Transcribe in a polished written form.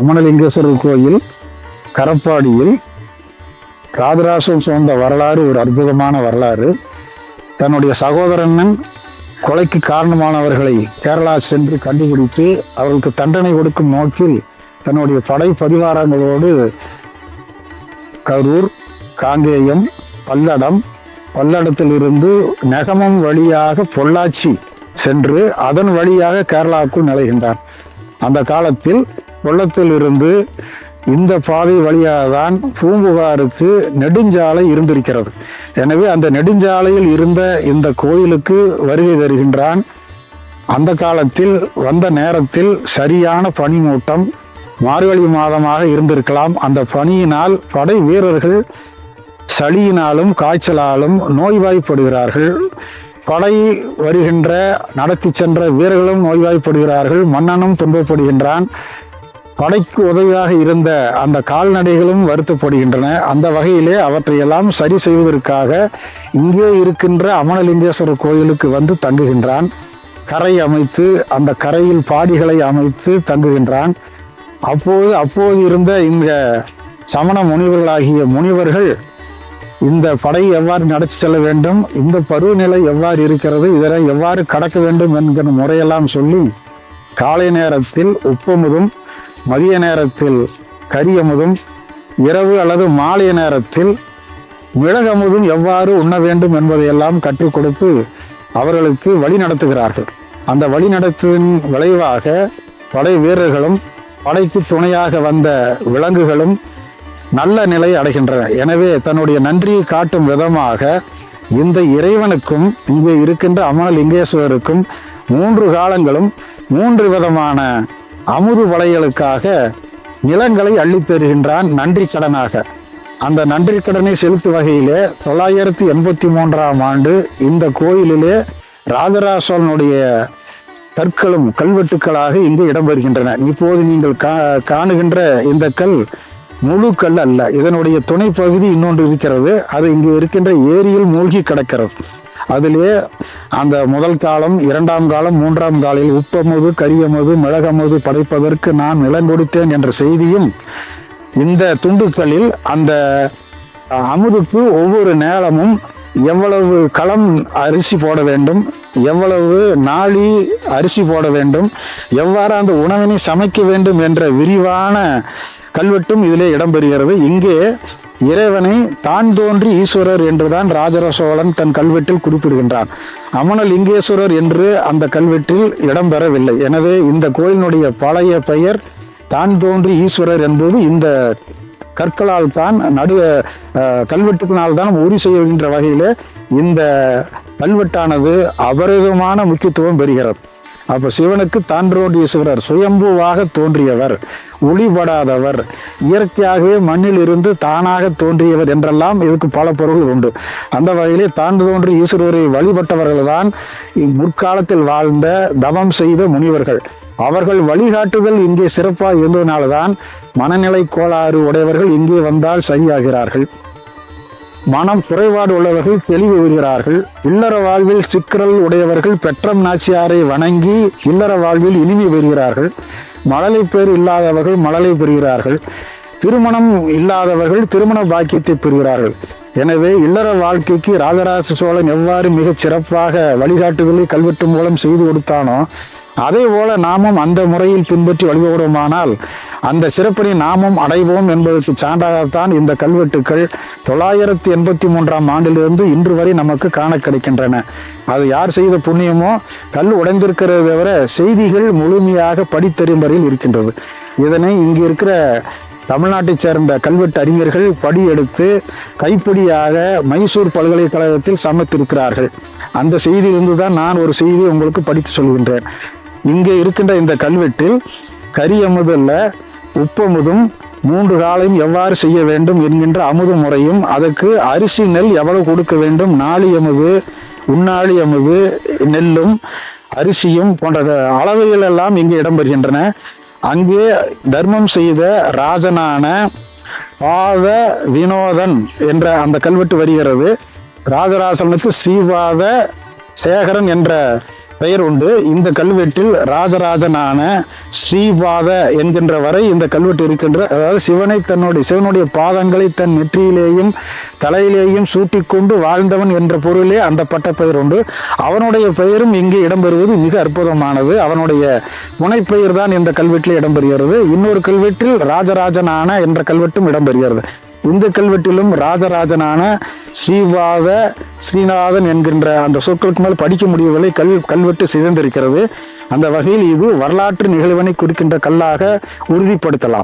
அமனலிங்கேஸ்வரர் கோயில் கரப்பாடியில் ராஜராஜன் சுமந்த வரலாறு ஒரு அற்புதமான வரலாறு. தன்னுடைய சகோதரன் கொலைக்கு காரணமானவர்களை கேரளா சென்று கண்டுபிடித்து அவர்களுக்கு தண்டனை கொடுக்கும் நோக்கில் தன்னுடைய படை பரிவாரங்களோடு கரூர், காங்கேயம், பல்லடத்திலிருந்து நெகமம் வழியாக பொள்ளாச்சி சென்று அதன் வழியாக கேரளாவுக்குள் நுழைகின்றான். அந்த காலத்தில் கொல்லத்திலிருந்து இந்த பாதை வழியாக தான் பூம்புகாருக்கு நெடுஞ்சாலை இருந்திருக்கிறது. எனவே அந்த நெடுஞ்சாலையில் இருந்த இந்த கோயிலுக்கு வருகை தருகின்றான். அந்த காலத்தில் வந்த நேரத்தில் சரியான பனிமூட்டம், மார்கழி மாதமாக இருந்திருக்கலாம். அந்த பனியினால் படை வீரர்கள் சளியினாலும் காய்ச்சலாலும் நோய்வாய்ப்படுகிறார்கள். படை வருகின்ற நடத்தி சென்ற வீரர்களும் நோய்வாய்ப்படுகிறார்கள். மன்னனும் துன்பப்படுகின்றான். படைக்கு உதவியாக இருந்த அந்த கால்நடைகளும் வருத்தப்படுகின்றன. அந்த வகையிலே அவற்றையெல்லாம் சரி செய்வதற்காக இங்கே இருக்கின்ற அமனலிங்கேஸ்வரர் கோயிலுக்கு வந்து தங்குகின்றான். கரை அமைத்து அந்த கரையில் பாடிகளை அமைத்து தங்குகின்றான். அப்போது இருந்த இந்த சமண முனிவர்களாகிய முனிவர்கள் இந்த படையை எவ்வாறு நடத்தி செல்ல வேண்டும், இந்த பருவநிலை எவ்வாறு இருக்கிறது, இதனை எவ்வாறு கடக்க வேண்டும் என்கிற முறையெல்லாம் சொல்லி காலை நேரத்தில் உப்பமுதும், மதிய நேரத்தில் கரியமுதும், இரவு அல்லது மாலை நேரத்தில் மிளகமுதும் எவ்வாறு உண்ண வேண்டும் என்பதையெல்லாம் கற்றுக் கொடுத்து அவர்களுக்கு வழி நடத்துகிறார்கள். அந்த வழி நடத்தின் விளைவாக படை வீரர்களும் படைக்கு துணையாக வந்த விலங்குகளும் நல்ல நிலை அடைகின்றன. எனவே தன்னுடைய நன்றியை காட்டும் விதமாக இந்த இறைவனுக்கும் இங்கே இருக்கின்ற அமனலிங்கேஸ்வரருக்கும் 3 காலங்களும் 3 விதமான அமுது வளைகளுக்காக நிலங்களை அள்ளித் தருகின்றான் நன்றி கடனாக. அந்த நன்றி கடனை செலுத்தும் வகையிலே 983ஆம் ஆண்டு இந்த கோயிலிலே ராஜராஜ சோழனுடைய கற்களும் கல்வெட்டுக்களாக இங்கு இடம்பெறுகின்றன. இப்போது நீங்கள் காணுகின்ற இந்த கல் முழு கல் அல்ல, இதனுடைய துணை பகுதி இன்னொன்று இருக்கிறது. அது இங்கு இருக்கின்ற ஏரியில் மூழ்கி கிடக்கிறது. அதிலே அந்த முதல் காலம், 2ஆம் காலம், 3ஆம் காலில் உப்பமுது, கரியமுது, மிளகமுது படைப்பதற்கு நான் நிலம் கொடுத்தேன் என்ற செய்தியும் இந்த துண்டுக்களில் அந்த அமுதுக்கு ஒவ்வொரு நேரமும் எவ்வளவு களம் அரிசி போட வேண்டும், எவ்வளவு நாளி அரிசி போட வேண்டும், எவ்வாறு அந்த உணவினை சமைக்க வேண்டும் என்ற விரிவான கல்வெட்டும் இதிலே இடம்பெறுகிறது. இங்கே இறைவனை தான் தோன்றி ஈஸ்வரர் என்றுதான் ராஜராஜ சோழன் தன் கல்வெட்டில் குறிப்பிடுகின்றான். அமனலிங்கேஸ்வரர் என்று அந்த கல்வெட்டில் இடம்பெறவில்லை. எனவே இந்த கோயிலினுடைய பழைய பெயர் தான் தோன்றி ஈஸ்வரர் என்பது இந்த கற்களால் தான் கல்வெட்டுக்களால் தான் உறுதி செய்கின்ற வகையிலே இந்த கல்வெட்டானது அபரிதமான முக்கியத்துவம் பெறுகிறது. அப்ப சிவனுக்கு தான் தோன்றீஸ்வரர், சுயம்புவாக தோன்றியவர், ஒளிபடாதவர், இயற்கையாகவே மண்ணில் இருந்து தானாக தோன்றியவர் என்றெல்லாம் இதுக்கு பல பொருள்கள் உண்டு. அந்த வகையிலே தான் தோன்றி ஈஸ்வரரை வழிபட்டவர்கள் தான் முற்காலத்தில் வாழ்ந்த தவம் செய்த முனிவர்கள். அவர்கள் வழிகாட்டுதல் இங்கே சிறப்பாக இருந்ததுனால்தான் மனநிலை கோளாறு உடையவர்கள் இங்கே வந்தால் சரியாகிறார்கள். மனம் குறைபாடு உள்ளவர்கள் தெளிவு பெறுகிறார்கள். இல்லற வாழ்வில் சிக்கல் உடையவர்கள் பெற்றம் நாச்சியாரை வணங்கி இல்லற வாழ்வில் இனிமை பெறுகிறார்கள். மழலை பேர் இல்லாதவர்கள் மழலை பெறுகிறார்கள். திருமணம் இல்லாதவர்கள் திருமண பாக்கியத்தை பெறுகிறார்கள். எனவே இல்லற வாழ்க்கைக்கு ராஜராஜ சோழன் எவ்வாறு மிகச் சிறப்பாக வழிகாட்டுதலை கல்வெட்டு மூலம் செய்து கொடுத்தானோ அதே போல நாமும் அந்த முறையில் பின்பற்றி வழிபடுவோமானால் அந்த சிறப்பினை நாமும் அடைவோம் என்பதற்கு சான்றாகத்தான் இந்த கல்வெட்டுக்கள் 983ஆம் ஆண்டிலிருந்து இன்று வரை நமக்கு காண கிடைக்கின்றன. அது யார் செய்த புண்ணியமோ கல் உடைந்திருக்கிறத தவிர செய்திகள் முழுமையாக படித்தறியும் வரையில் இருக்கின்றது. இதனை இங்கு இருக்கிற தமிழ்நாட்டைச் சேர்ந்த கல்வெட்டு அறிஞர்கள் படி எடுத்து கைப்பிடியாக மைசூர் பல்கலைக்கழகத்தில் சமர்த்திருக்கிறார்கள். அந்த செய்தியிலிருந்து தான் நான் ஒரு செய்தியை உங்களுக்கு படித்து சொல்கின்றேன். இங்கே இருக்கின்ற இந்த கல்வெட்டில் கரியமுதல்ல உப்பமுதும் 3 காலையும் எவ்வாறு செய்ய வேண்டும் என்கின்ற அமுது முறையும், அதற்கு அரிசி நெல் எவ்வளவு கொடுக்க வேண்டும், நாளி அமுது, உண்ணாளி அமுது, நெல்லும் அரிசியும் போன்ற அளவுகள் எல்லாம் இங்கே இடம்பெறுகின்றன. அங்கே தர்மம் செய்த ராஜனான பாத வினோதன் என்ற அந்த கல்வெட்டு வருகிறது. ராஜராஜனுக்கு ஸ்ரீபாத சேகரன் என்ற பெயர் உண்டு. இந்த கல்வெட்டில் ராஜராஜனான ஸ்ரீபாத என்கின்ற வரை இந்த கல்வெட்டு இருக்கின்ற, அதாவது சிவனுடைய பாதங்களை தன் நெற்றியிலேயும் தலையிலேயும் சூட்டிக்கொண்டு வாழ்ந்தவன் என்ற பொருளே அந்த பட்டப்பெயர் உண்டு. அவனுடைய பெயரும் இங்கே இடம்பெறுவது மிக அற்புதமானது. அவனுடைய புனைப்பெயர் தான் இந்த கல்வெட்டில் இடம்பெறுகிறது. இன்னொரு கல்வெட்டில் ராஜராஜனான என்ற கல்வெட்டும் இடம்பெறுகிறது. இந்த கல்வெட்டிலும் ராஜராஜனான ஸ்ரீபாத ஸ்ரீநாதன் என்கின்ற அந்த சொற்களுக்கு மேல் படிக்க முடியவில்லை. கல்வெட்டு சிதைந்திருக்கிறது. அந்த வகையில் இது வரலாற்று நிகழ்வினை குறிக்கின்ற கல்லாக உறுதிப்படுத்தலாம்.